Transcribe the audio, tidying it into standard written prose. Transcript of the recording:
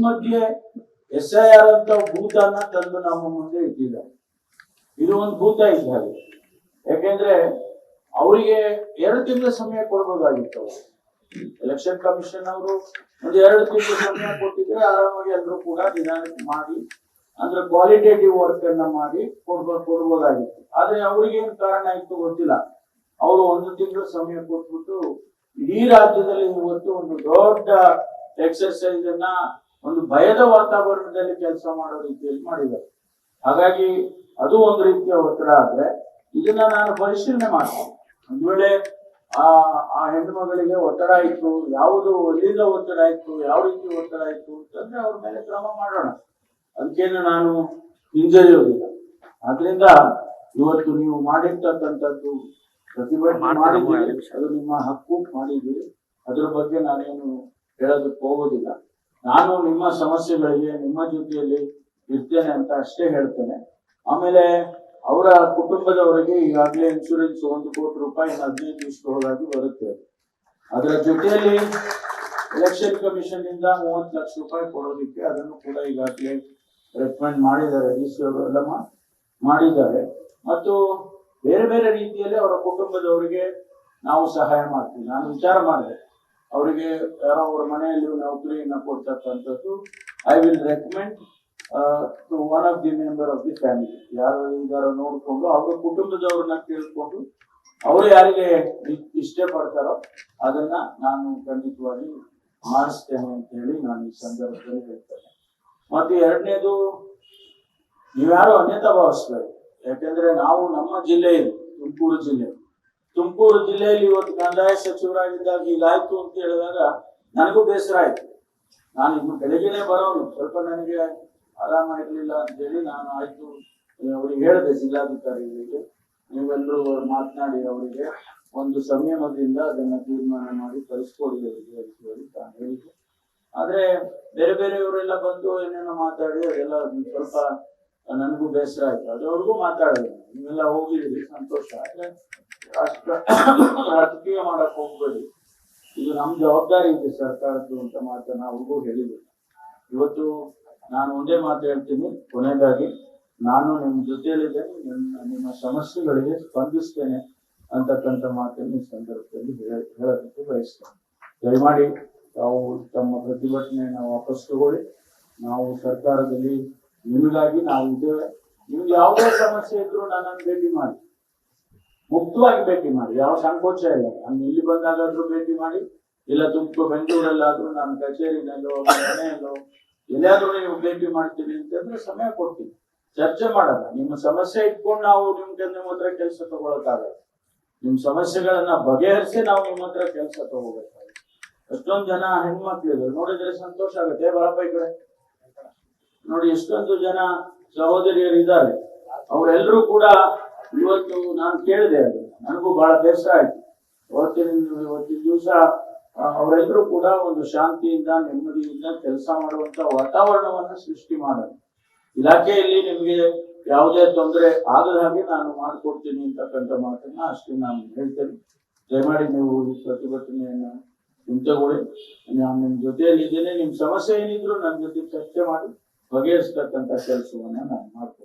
ಮಧ್ಯೆ SIR ಅಂತ ಭೂತನ ತಂದು ನಮ್ಮ ಮುಂದೆ ಇಟ್ಟಿದ್ದಾರೆ. ಇದು ಒಂದು ಭೂತ ಇದ್ದ ಹಾಗೆ. ಯಾಕೆಂದ್ರೆ ಅವರಿಗೆ 2 ತಿಂಗಳ ಸಮಯ ಕೊಡ್ಬೋದಾಗಿತ್ತು. ಎಲೆಕ್ಷನ್ ಕಮಿಷನ್ ಅವರು ಒಂದು 2 ತಿಂಗಳ ಸಮಯ ಕೊಟ್ಟಿದ್ರೆ ಆರಾಮಾಗಿ ಎಲ್ಲರೂ ಕೂಡ ದಿನಾಂಕ ಮಾಡಿ ಅಂದ್ರೆ ಕ್ವಾಲಿಟೇಟಿವ್ ವರ್ಕ್ ಅನ್ನ ಮಾಡಿ ಕೊಡ್ಬೋದಾಗಿತ್ತು. ಆದ್ರೆ ಅವ್ರಿಗೆ ಏನ್ ಕಾರಣ ಇತ್ತು ಗೊತ್ತಿಲ್ಲ. ಅವರು 1 ತಿಂಗಳ ಸಮಯ ಕೊಟ್ಬಿಟ್ಟು ಇಡೀ ರಾಜ್ಯದಲ್ಲಿ ಇವತ್ತು ಒಂದು ದೊಡ್ಡ ಎಕ್ಸರ್ಸೈಸ್ ಅನ್ನ ಒಂದು ಭಯದ ವಾತಾವರಣದಲ್ಲಿ ಕೆಲಸ ಮಾಡೋ ರೀತಿಯಲ್ಲಿ ಮಾಡಿದ್ದಾರೆ. ಹಾಗಾಗಿ ಅದು ಒಂದು ರೀತಿಯ ಒತ್ತಡ. ಆದ್ರೆ ಇದನ್ನ ನಾನು ಪರಿಶೀಲನೆ ಮಾಡ್ತೀನಿ. ಒಂದ್ ವೇಳೆ ಆ ಹೆಣ್ಣು ಮಗಳಿಗೆ ಒತ್ತಡ ಇತ್ತು, ಯಾವುದು ಎಲ್ಲಿಂದ ಒತ್ತಡ ಇತ್ತು, ಯಾವ ರೀತಿ ಒತ್ತಡ ಇತ್ತು ಅಂತಂದ್ರೆ ಅವ್ರ ಮೇಲೆ ಕ್ರಮ ಮಾಡೋಣ. ಅದಕ್ಕೇನು ನಾನು ಹಿಂಜರಿಯೋದಿಲ್ಲ. ಆದ್ರಿಂದ ಇವತ್ತು ನೀವು ಮಾಡಿರ್ತಕ್ಕಂಥದ್ದು ಪ್ರತಿಭಟನೆ ಮಾಡಿದ್ದೀರಿ, ಅದು ನಿಮ್ಮ ಹಕ್ಕು ಮಾಡಿದ್ದೀರಿ. ಅದ್ರ ಬಗ್ಗೆ ನಾನೇನು ಹೇಳೋದಕ್ಕೆ ಹೋಗೋದಿಲ್ಲ. ನಾನು ನಿಮ್ಮ ಸಮಸ್ಯೆಗಳಿಗೆ ನಿಮ್ಮ ಜೊತೆಯಲ್ಲಿ ಇರ್ತೇನೆ ಅಂತ ಅಷ್ಟೇ ಹೇಳ್ತೇನೆ. ಆಮೇಲೆ ಅವರ ಕುಟುಂಬದವರಿಗೆ ಈಗಾಗಲೇ ಇನ್ಶೂರೆನ್ಸ್ 1 ಕೋಟಿ ರೂಪಾಯಿ 15 ದಿವಸದೊಳಗಾಗಿ ಬರುತ್ತೆ. ಅದರ ಜೊತೆಯಲ್ಲಿ ಎಲೆಕ್ಷನ್ ಕಮಿಷನ್ ಇಂದ 30 ಲಕ್ಷ ರೂಪಾಯಿ ಕೊಡೋದಕ್ಕೆ ಅದನ್ನು ಕೂಡ ಈಗಾಗಲೇ ರೆಕಮೆಂಡ್ ಮಾಡಿದ್ದಾರೆ, DC ಅವರು ಎಲ್ಲ ಮಾಡಿದ್ದಾರೆ. ಮತ್ತು ಬೇರೆ ಬೇರೆ ರೀತಿಯಲ್ಲಿ ಅವರ ಕುಟುಂಬದವರಿಗೆ ನಾವು ಸಹಾಯ ಮಾಡ್ತೀವಿ. ನಾನು ವಿಚಾರ ಮಾಡಿದೆ, ಅವರಿಗೆ ಯಾರೋ ಅವರ ಮನೆಯಲ್ಲಿ ನೌಕರಿಯನ್ನ ಕೊಡ್ತಕ್ಕಂಥದ್ದು I will recommend to one of the member of the family. ಯಾರು ಇದಾರೋ ನೋಡ್ಕೊಂಡು ಅವರ ಕುಟುಂಬದವ್ರನ್ನ ಕೇಳಿಕೊಂಡು ಅವರು ಯಾರಿಗೆ ಇಷ್ಟಪಡ್ತಾರೋ ಅದನ್ನ ನಾನು ಖಂಡಿತವಾಗಿ ಮಾಡಿಸ್ತೇನೆ ಅಂತ ಹೇಳಿ ನಾನು ಈ ಸಂದರ್ಭದಲ್ಲಿ ಹೇಳ್ತೇನೆ. ಮತ್ತೆ ಎರಡನೇದು, ನೀವ್ಯಾರು ಅನ್ಯತಾ ಭಾವಿಸ್ಬೇಡಿ. ಯಾಕೆಂದ್ರೆ ನಾವು ನಮ್ಮ ಜಿಲ್ಲೆಯಲ್ಲಿ ತುಮಕೂರು ಜಿಲ್ಲೆಯಲ್ಲಿ ಇವತ್ತು ಕಂದಾಯ ಸಚಿವರಾಗಿದ್ದಾಗ ಹೀಗಾಯ್ತು ಅಂತ ಹೇಳಿದಾಗ ನನಗೂ ಬೇಸರ ಆಯ್ತು. ನಾನು ಇನ್ನು ಬೆಳಗ್ಗೆನೆ ಬರೋನು, ಸ್ವಲ್ಪ ನನಗೆ ಆರಾಮ ಇರ್ಲಿಲ್ಲ ಅಂತ ಹೇಳಿ ನಾನು ಆಯ್ತು ಅವರಿಗೆ ಹೇಳಿದೆ, ಜಿಲ್ಲಾಧಿಕಾರಿಗಳಿಗೆ ನೀವೆಲ್ಲರೂ ಮಾತನಾಡಿ ಅವರಿಗೆ ಒಂದು ಸಂಯಮದಿಂದ ಅದನ್ನ ತೀರ್ಮಾನ ಮಾಡಿ ಕಳಿಸ್ಕೊಡಿ ಅಂತ ಹೇಳಿ ನಾನು ಹೇಳಿದ್ದೆ. ಆದ್ರೆ ಬೇರೆ ಬೇರೆಯವರೆಲ್ಲ ಬಂದು ಏನೇನೋ ಮಾತಾಡಿ ಅದೆಲ್ಲ ಸ್ವಲ್ಪ ನನಗೂ ಬೇಸರ ಆಯ್ತು. ಅದವ್ರಿಗೂ ಮಾತಾಡಿದೆ, ನೀವೆಲ್ಲ ಹೋಗಿದ್ದೀರಿ ಸಂತೋಷ, ಆದ್ರೆ ರಾಜಕೀಯ ಮಾಡಕ್ ಹೋಗ್ಬೇಡಿ, ಇದು ನಮ್ ಜವಾಬ್ದಾರಿ ಇದೆ ಸರ್ಕಾರದ್ದು ಅಂತ ಮಾತನ್ನ ಅವ್ರಿಗೂ ಹೇಳಿದೆ. ಇವತ್ತು ನಾನು ಒಂದೇ ಮಾತು ಹೇಳ್ತೀನಿ, ಕೊನೆಯದಾಗಿ ನಾನು ನಿಮ್ಮ ಜೊತೆಯಲ್ಲಿದ್ದೇನೆ, ನಿಮ್ಮ ಸಮಸ್ಯೆಗಳಿಗೆ ಸ್ಪಂದಿಸ್ತೇನೆ ಅಂತಕ್ಕಂಥ ಮಾತನ್ನು ಈ ಸಂದರ್ಭದಲ್ಲಿ ಹೇಳೋದಕ್ಕೆ ಬಯಸ್ತೇನೆ. ದಯಮಾಡಿ ತಾವು ತಮ್ಮ ಪ್ರತಿಭಟನೆಯನ್ನು ವಾಪಸ್ ತಗೊಳ್ಳಿ. ನಾವು ಸರ್ಕಾರದಲ್ಲಿ ನಿಮಗಾಗಿ ನಾವು ಇದ್ದೇವೆ. ನಿಮ್ಗೆ ಯಾವುದೇ ಸಮಸ್ಯೆ ಇದ್ರು ನನ್ನನ್ನು ಭೇಟಿ ಮಾಡಿ, ಮುಕ್ತವಾಗಿ ಭೇಟಿ ಮಾಡಿ, ಯಾವ ಸಂಕೋಚ ಇಲ್ಲ. ನಾನು ಇಲ್ಲಿ ಬಂದಾಗಾದ್ರೂ ಭೇಟಿ ಮಾಡಿ, ಇಲ್ಲ ತುಮಕೂರು ಬೆಂಗಳೂರಲ್ಲಾದ್ರೂ ನಾನು ಕಚೇರಿನಲ್ಲೋ ಮನೆಯಲ್ಲೋ ಎಲ್ಲಾದ್ರೂ ನೀವು ಭೇಟಿ ಮಾಡ್ತೀನಿ ಅಂತಂದ್ರೆ ಸಮಯ ಕೊಡ್ತೀನಿ, ಚರ್ಚೆ ಮಾಡೋಣ. ನಿಮ್ಮ ಸಮಸ್ಯೆ ಇಟ್ಕೊಂಡು ನಾವು ನಿಮ್ಮ ಹತ್ರ ಕೆಲಸ ತಗೊಳಕ್ಕಾಗಲ್ಲ. ನಿಮ್ ಸಮಸ್ಯೆಗಳನ್ನ ಬಗೆಹರಿಸಿ ನಾವು ನಿಮ್ಮ ಹತ್ರ ಕೆಲಸ ತಗೋಬೇಕಾಗುತ್ತೆ. ಎಷ್ಟೊಂದು ಜನ ಹೆಣ್ಮಕ್ಳಿದ್ರು ನೋಡಿದ್ರೆ ಸಂತೋಷ ಆಗುತ್ತೆ. ಬರಪ್ಪ ಈ ಕಡೆ ನೋಡಿ, ಎಷ್ಟೊಂದು ಜನ ಸಹೋದರಿಯರು ಇದ್ದಾರೆ. ಅವರೆಲ್ಲರೂ ಕೂಡ ಇವತ್ತು ನಾನು ಕೇಳಿದೆ, ಅದು ನನಗೂ ಬಹಳ ಬೇಸರ ಆಯ್ತು. ಇವತ್ತಿನ ದಿವಸ ಅವರೆಲ್ಲರೂ ಕೂಡ ಒಂದು ಶಾಂತಿಯಿಂದ ನೆಮ್ಮದಿಯಿಂದ ಕೆಲಸ ಮಾಡುವಂತ ವಾತಾವರಣವನ್ನ ಸೃಷ್ಟಿ ಮಾಡೋಣ. ಇಲಾಖೆಯಲ್ಲಿ ನಿಮ್ಗೆ ಯಾವುದೇ ತೊಂದರೆ ಆಗದ ಹಾಗೆ ನಾನು ಮಾಡಿಕೊಡ್ತೀನಿ ಅಂತಕ್ಕಂಥ ಮಾತನ್ನ ಅಷ್ಟೇ ನಾನು ಹೇಳ್ತೇನೆ. ದಯಮಾಡಿ ನೀವು ಈ ಪ್ರತಿಭಟನೆಯನ್ನ ಹಿಂತಗೊಳ್ಳಿ. ನಾನು ನಿಮ್ ಜೊತೆಯಲ್ಲಿ ಇದ್ದೇನೆ. ನಿಮ್ ಸಮಸ್ಯೆ ಏನಿದ್ರು ನನ್ನ ಜೊತೆ ಚರ್ಚೆ ಮಾಡಿ ಬಗೆಹರಿಸ್ತಕ್ಕಂಥ ಕೆಲಸವನ್ನ ನಾನು ಮಾಡ್ತೀನಿ.